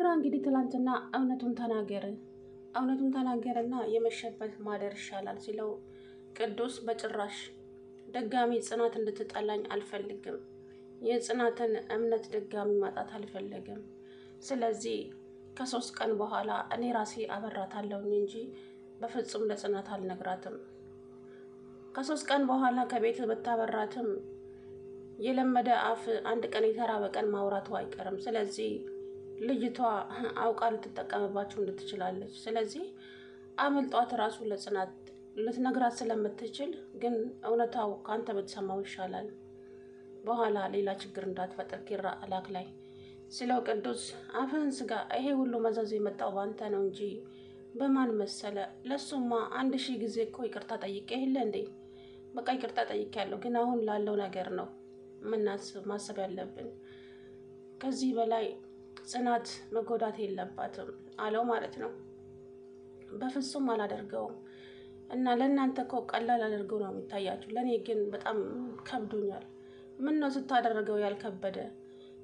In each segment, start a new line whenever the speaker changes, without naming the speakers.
ኪራ እንግዲህ ትላንትና እውነቱን ተናገረና የመሸበት ማደር ይሻላል ሲለው ቅዱስ በጭራሽ ደጋሚ ጽናት እንድትጠላኝ አልፈልግም። የጽናትን እምነት ደጋሚ ማጣት አልፈልግም። ስለዚህ ከ3 ቀን በኋላ እኔ ራሴ አበራታለሁ እንጂ በፍጹም ለጽናት አልነግራትም። ከ3 ቀን በኋላ ከቤት በታበራትም የለመደ አፍ አንድ ቀን የተራበ ቀን ማውራቱ አይቀርም። ስለዚህ ልጅቷ አውቃ ልትጠቀምባችሁ እንድትችላለች። ስለዚህ አመልጧት ራሱ ለጽናት ልትነግራት ስለምትችል ግን እውነታው ካንተ ብትሰማው ይሻላል። በኋላ ሌላ ችግር እንዳትፈጥር ኪራ አላክ ላይ ሲለው ቅዱስ አፍህን ስጋ፣ ይሄ ሁሉ መዘዝ የመጣው ባንተ ነው እንጂ በማን መሰለ? ለሱማ 1000 ጊዜ እኮ ይቅርታ ጠይቄ የለ እንዴ? በቃ ይቅርታ ጠይቄያለሁ፣ ግን አሁን ላለው ነገር ነው ማሰብ ያለብን። ከዚህ በላይ ጽናት መጎዳት የለባትም አለው ማለት ነው። በፍጹም አላደርገውም እና ለእናንተ እኮ ቀላል አድርገው ነው የሚታያችሁ፣ ለእኔ ግን በጣም ከብዶኛል። ምን ነው ስታደርገው ያልከበደ?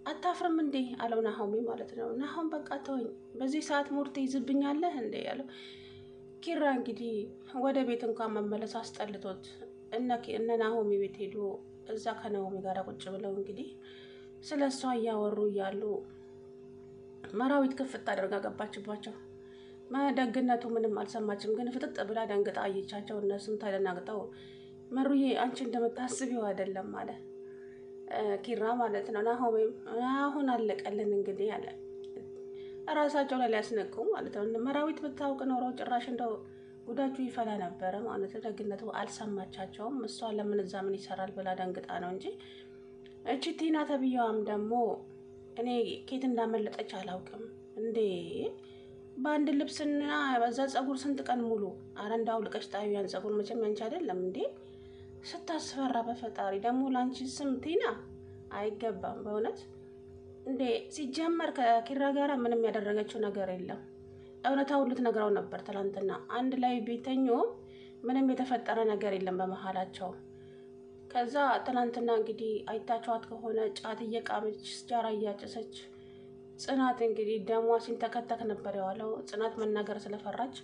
አታፍርም እንዴ አለው ናሆሚ ማለት ነው። ናሆም በቃ ተወኝ፣ በዚህ ሰዓት ሙርት ይዝብኛለህ እንዴ ያለው ኪራ እንግዲህ ወደ ቤት እንኳን መመለስ አስጠልቶት እነ ናሆሚ ቤት ሄዶ እዛ ከናሆሚ ጋር ቁጭ ብለው እንግዲህ ስለሷ እያወሩ እያሉ መራዊት ክፍት አድርጋ ገባችባቸው። ደግነቱ ምንም አልሰማችም፣ ግን ፍጥጥ ብላ ደንግጣ አየቻቸው። እነሱም ተደናግጠው መሩዬ አንቺ እንደምታስቢው አይደለም አለ ኪራ ማለት ነው። ናሆሜም አሁን አለቀልን እንግዲህ አለ። ራሳቸው ላይ ሊያስነቁ ማለት ነው። መራዊት ብታውቅ ኖሮ ጭራሽ እንደው ጉዳችሁ ይፈላ ነበረ ማለት ነው። ደግነቱ አልሰማቻቸውም። እሷ ለምን እዛ ምን ይሰራል ብላ ደንግጣ ነው እንጂ እቺ ቲና ተብያዋም ደግሞ እኔ ኬት እንዳመለጠች አላውቅም እንዴ። በአንድ ልብስና በዛ ጸጉር ስንት ቀን ሙሉ አረንዳው ልቀሽ ጣዩያን ጸጉር መቼም ያንቺ አይደለም እንዴ? ስታስፈራ በፈጣሪ ደግሞ ላንቺ ስም ቲና አይገባም በእውነት እንዴ። ሲጀመር ከኪራ ጋራ ምንም ያደረገችው ነገር የለም። እውነታው ልትነግረው ነበር ትላንትና አንድ ላይ ቤተኞ ምንም የተፈጠረ ነገር የለም በመሃላቸው። ከዛ ትላንትና እንግዲህ አይታችኋት ከሆነ ጫት እየቃመች ስጃራ እያጨሰች ጽናት እንግዲህ ደሟ ሲንተከተክ ነበር የዋለው። ጽናት መናገር ስለፈራች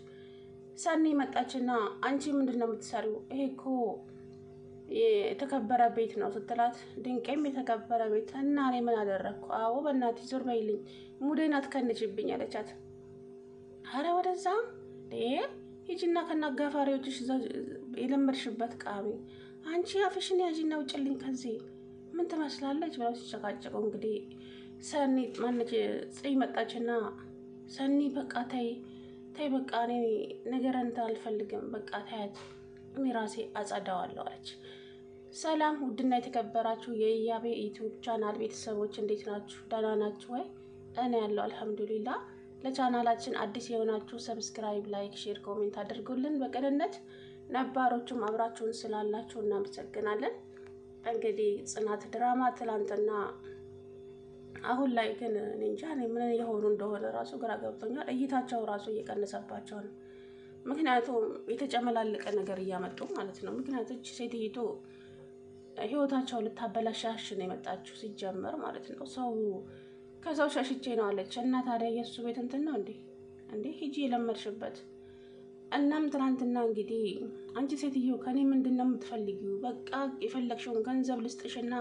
ሰኒ መጣችና አንቺ ምንድነው የምትሰሪው? ይሄ እኮ የተከበረ ቤት ነው ስትላት ድንቄም የተከበረ ቤት እና እኔ ምን አደረግኩ? አዎ በእናትሽ ዞር በይልኝ፣ ሙዴን አትከንችብኝ አለቻት። አረ ወደዛ ሂጂና ከናጋፋሪዎችሽ የለመድሽበት ቃሚ አንቺ አፍሽን ያዥና ውጭልኝ ከዚህ ምን ትመስላለች ብለው ሲጨቃጨቁ እንግዲህ ሰኒ ማነች ጽይ መጣችና ሰኒ በቃ ተይ በቃ እኔ ነገር እንትን አልፈልግም፣ በቃ ታያት እኔ ራሴ አጸዳዋለሁ አለች። ሰላም ውድና የተከበራችሁ የኢያቤ ዩቲዩብ ቻናል ቤተሰቦች እንዴት ናችሁ? ደህና ናችሁ ወይ? እኔ ያለው አልሐምዱሊላህ። ለቻናላችን አዲስ የሆናችሁ ሰብስክራይብ፣ ላይክ፣ ሼር፣ ኮሜንት አድርጉልን በቅንነት። ነባሮቹም አብራችሁን ስላላችሁ እናመሰግናለን። እንግዲህ ጽናት ድራማ ትላንትና አሁን ላይ ግን እንጃ ምን የሆኑ እንደሆነ ራሱ ግራ ገብቶኛል። እይታቸው ራሱ እየቀነሰባቸው ነው። ምክንያቱም የተጨመላለቀ ነገር እያመጡ ማለት ነው። ምክንያቱም ሴትይቱ ህይወታቸው ልታበላሻሽ ነው የመጣችው ሲጀመር ማለት ነው። ሰው ከሰው ሸሽቼ ነው አለች እና ታዲያ የእሱ ቤት እንትን ነው እንዴ ሂጂ የለመድሽበት። እናም ትናንትና እንግዲህ አንቺ ሴትዮ ከኔ ምንድነው የምትፈልጊው? በቃ የፈለግሽውን ገንዘብ ልስጥሽና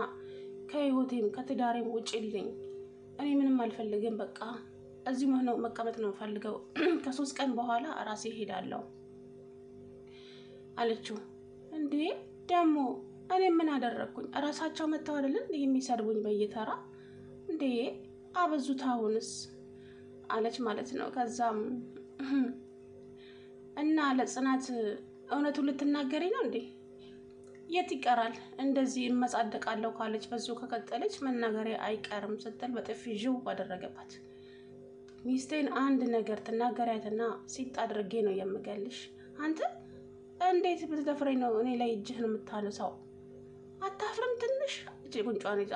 ከህይወቴም ከትዳሬም ውጪልኝ፣ እኔ ምንም አልፈልግም፣ በቃ እዚህ መቀመጥ ነው ፈልገው ከ3 ቀን በኋላ ራሴ ሄዳለሁ አለችው። እንዴ ደግሞ እኔ ምን አደረግኩኝ? ራሳቸው መተው አይደል የሚሰድቡኝ በየተራ እንዴ አበዙት አሁንስ አለች ማለት ነው። ከዛም እና ለጽናት እውነቱን ልትናገሪ ነው እንዴ? የት ይቀራል? እንደዚህ እመጻደቃለሁ ካለች በዚሁ ከቀጠለች መናገሪያ አይቀርም ስትል በጥፊ ዥው አደረገባት። ሚስቴን አንድ ነገር ትናገሪያትና ሲጥ አድርጌ ነው የምገልሽ። አንተ እንዴት ብትደፍረኝ ነው እኔ ላይ እጅህን የምታነሳው? አታፍርም? ትንሽ እጅ ጉንጯን ይዛ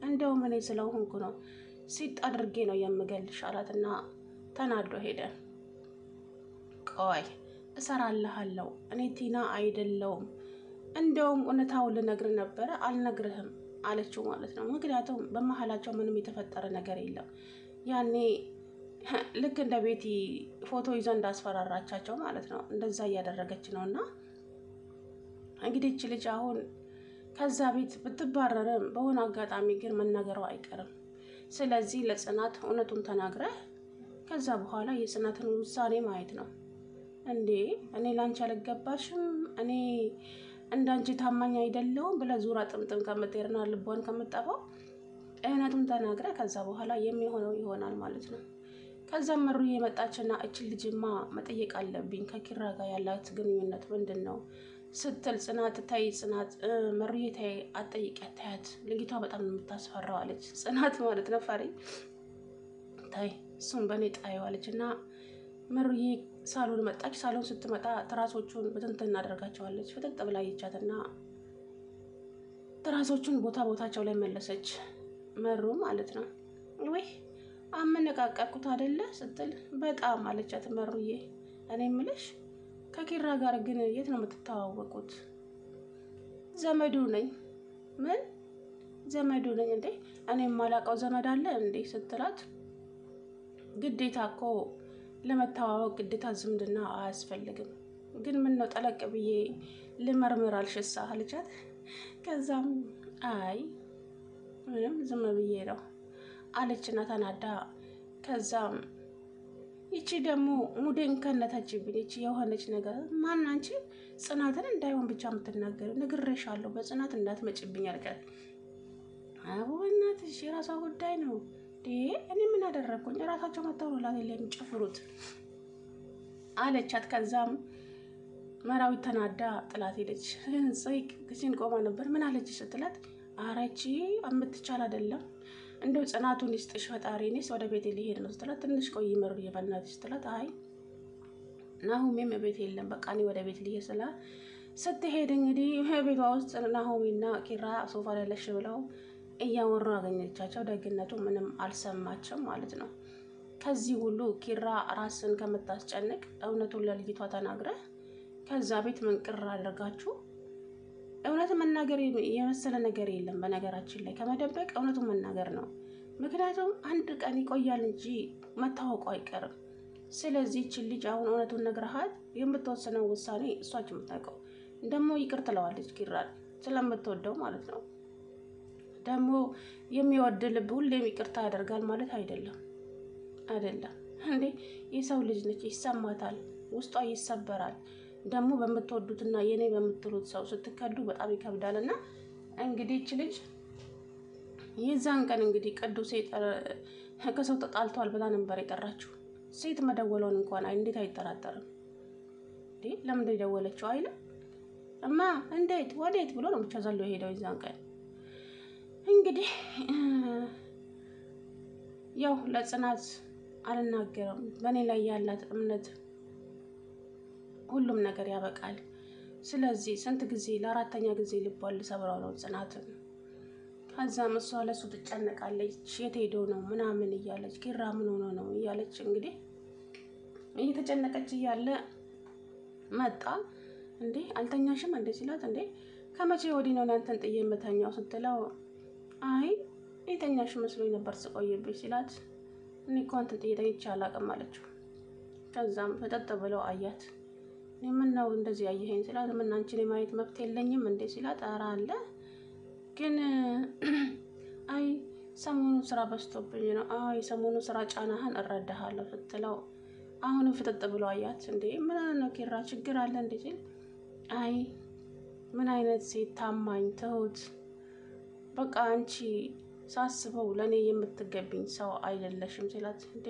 እንደውም እኔ ስለሆንኩ ነው ሲጥ አድርጌ ነው የምገልሽ አላትና ተናዶ ሄደ። ቆይ እሰራልሃለሁ፣ እኔ ቲና አይደለሁም፣ እንደውም እውነታውን ልነግርህ ነበረ አልነግርህም አለችው ማለት ነው። ምክንያቱም በመሀላቸው ምንም የተፈጠረ ነገር የለም። ያኔ ልክ እንደ ቤቲ ፎቶ ይዞ እንዳስፈራራቻቸው ማለት ነው። እንደዛ እያደረገች ነውና እንግዲህ እቺ ልጅ አሁን ከዛ ቤት ብትባረርም በሆነ አጋጣሚ ግን መናገሯ አይቀርም። ስለዚህ ለጽናት እውነቱን ተናግረህ ከዛ በኋላ የጽናትን ውሳኔ ማየት ነው። እንዴ እኔ ላንቺ አልገባሽም፣ እኔ እንዳንቺ ታማኝ አይደለሁም ብለህ ዙራ ጥምጥም ከምትሄድና ልቧን ከምትጠፋው እውነቱን ተናግረህ ከዛ በኋላ የሚሆነው ይሆናል ማለት ነው። ከዛም መሩ የመጣችና እችን ልጅማ መጠየቅ አለብኝ ከኪራ ጋር ያላት ግንኙነት ምንድን ነው ስትል ጽናት ታይ ጽናት መሩዬ ታይ አትጠይቂያት ታያት ልጅቷ በጣም የምታስፈራው አለች ጽናት ማለት ነው። ፈሪ ታይ እሱን በእኔ ጣይው አለች እና መሩዬ ሳሎን መጣች። ሳሎን ስትመጣ ትራሶቹን በትንትን እናደርጋቸዋለች። ፍጥጥ ብላ ይቻትና ትራሶቹን ቦታ ቦታቸው ላይ መለሰች መሩ ማለት ነው። ወይ አመነቃቀርኩት አይደለ ስትል በጣም አለቻት መሩዬ። እኔ ምልሽ ከኪራ ጋር ግን የት ነው የምትተዋወቁት? ዘመዱ ነኝ። ምን ዘመዱ ነኝ እንዴ? እኔ የማላውቀው ዘመድ አለ እንዴ ስትላት ግዴታ እኮ ለመተዋወቅ ግዴታ ዝምድና አያስፈልግም። ግን ምን ነው ጠለቅ ብዬ ልመርምር አልሽሳ አለቻት። ከዛም አይ ምንም ዝም ብዬ ነው አለችና ተናዳ ከዛም ይቺ ደግሞ ሙዴን ከነታችብኝ ይቺ የሆነች ነገር ማን አንቺ ጽናትን እንዳይሆን ብቻ የምትናገረው ነግሬሻለሁ በጽናት እንዳትመጭብኝ አልቀር። አዎ እናትሽ የራሷ ጉዳይ ነው እኔ ምን አደረኩኝ? እራሳቸው መተው ነው ላይ የሚጨፍሩት አለቻት። ከዛም መራዊት ተናዳ ጥላት ሄደች። ጽይቅ ክሲን ቆማ ነበር። ምን አለች ስትላት አረቺ አምትቻል አይደለም እንደው ጽናቱን ይስጥሽ ፈጣሪ እኔስ ወደ ቤቴ ሊሄድ ነው ስትላት ትንሽ ቆይ መሩ የበናትሽ ስትላት አይ ናሆሜም ቤት የለም በቃ እኔ ወደ ቤት ልሄድ ስላ ስትሄድ እንግዲህ ቤቷ ውስጥ ናሆሜና ኪራ ሶፋ ላይ ለሽ ብለው እያወሩ አገኘቻቸው። ደግነቱ ምንም አልሰማቸም ማለት ነው። ከዚህ ሁሉ ኪራ ራስን ከምታስጨንቅ እውነቱን ለልጅቷ ተናግረህ ከዛ ቤት መንቅር አድርጋችሁ እውነት መናገር የመሰለ ነገር የለም። በነገራችን ላይ ከመደበቅ እውነቱን መናገር ነው። ምክንያቱም አንድ ቀን ይቆያል እንጂ መታወቁ አይቀርም። ስለዚህ እቺ ልጅ አሁን እውነቱን ነግረሃት የምትወስነው ውሳኔ እሷች የምታውቀው ደግሞ ይቅር ትለዋለች ኪራን ስለምትወደው ማለት ነው። ደግሞ የሚወድ ልብ ሁሌም ይቅርታ ያደርጋል ማለት አይደለም እንዴ። የሰው ልጅ ነች፣ ይሰማታል፣ ውስጧ ይሰበራል። ደግሞ በምትወዱትና የኔ በምትሉት ሰው ስትከዱ በጣም ይከብዳልና እንግዲህ እቺ ልጅ የዛን ቀን እንግዲህ ቅዱስ ከሰው ተጣልቷል ብላ ነበር የጠራችው። ሴት መደወለውን እንኳን እንዴት አይጠራጠርም እንዴ? ለምን ደወለችው አይልም እማ እንዴት ወዴት ብሎ ነው ብቻ ዘሎ ሄደው የዛን ቀን እንግዲህ ያው ለጽናት አልናገርም በእኔ ላይ ያላት እምነት ሁሉም ነገር ያበቃል። ስለዚህ ስንት ጊዜ ለአራተኛ ጊዜ ልቧን ልሰብረው ነው ጽናትን። ከዛም እሷ ለሱ ትጨነቃለች። የት ሄዶ ነው ምናምን እያለች ኪራ ምን ሆኖ ነው እያለች እንግዲህ እየተጨነቀች እያለ መጣ። እንዴ አልተኛሽም እንዴ ሲላት እንዴ ከመቼ ወዲህ ነው አንተን ጥዬ የምተኛው ስትለው አይ የተኛሽ መስሎኝ ነበር ስቆይብሽ ሲላት እኔ እኮ አንተን ጥዬ ተኝቼ አላውቅም አለችው። ከዛም ፈጠጥ ብለው አያት። ምን ነው እንደዚህ ያየኸኝ ሲላት ምን አንቺን የማየት መብት የለኝም እንዴ ሲላት ኧረ አለ ግን አይ ሰሞኑ ስራ በዝቶብኝ ነው። አይ ሰሞኑ ስራ ጫናህን እረዳሃለሁ ስትለው አሁንም ፍጥጥ ብሎ አያት። እንዴ ምን ነው ኪራ ችግር አለ እንዴ ሲል አይ ምን አይነት ሴት ታማኝ ትሁት በቃ አንቺ ሳስበው ለኔ የምትገቢኝ ሰው አይደለሽም ሲላት እንዴ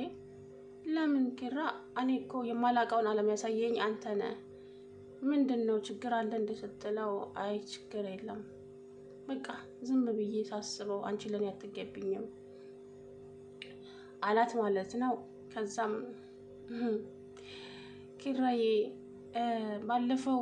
ለምን ኪራ እኔ እኮ የማላውቀውን ዓለም ያሳየኝ አንተ ነህ። ምንድነው ችግር አለ እንዴ ስትለው አይ ችግር የለም በቃ ዝም ብዬ ሳስበው አንቺ ለኔ አትገቢኝም አላት ማለት ነው። ከዛም ኪራዬ ባለፈው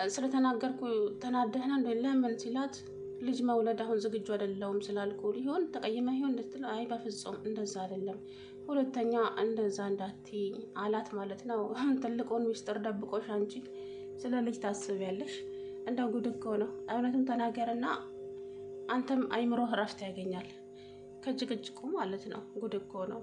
ስለተናገርኩ ተናደህና እንደ ለምን ሲላት ልጅ መውለድ አሁን ዝግጁ አይደለሁም ስላልኩ ሊሆን ተቀይመ ይሆን እንድትል አይ በፍጹም እንደዛ አይደለም ሁለተኛ እንደዛ እንዳትይ አላት ማለት ነው። ትልቁን ሚስጥር ደብቆሽ አንቺ ስለ ልጅ ታስቢያለሽ። እንደው ጉድ እኮ ነው። እውነቱን ተናገርና አንተም አይምሮህ እረፍት ያገኛል። ከጭቅጭቁ ማለት ነው። ጉድ እኮ ነው።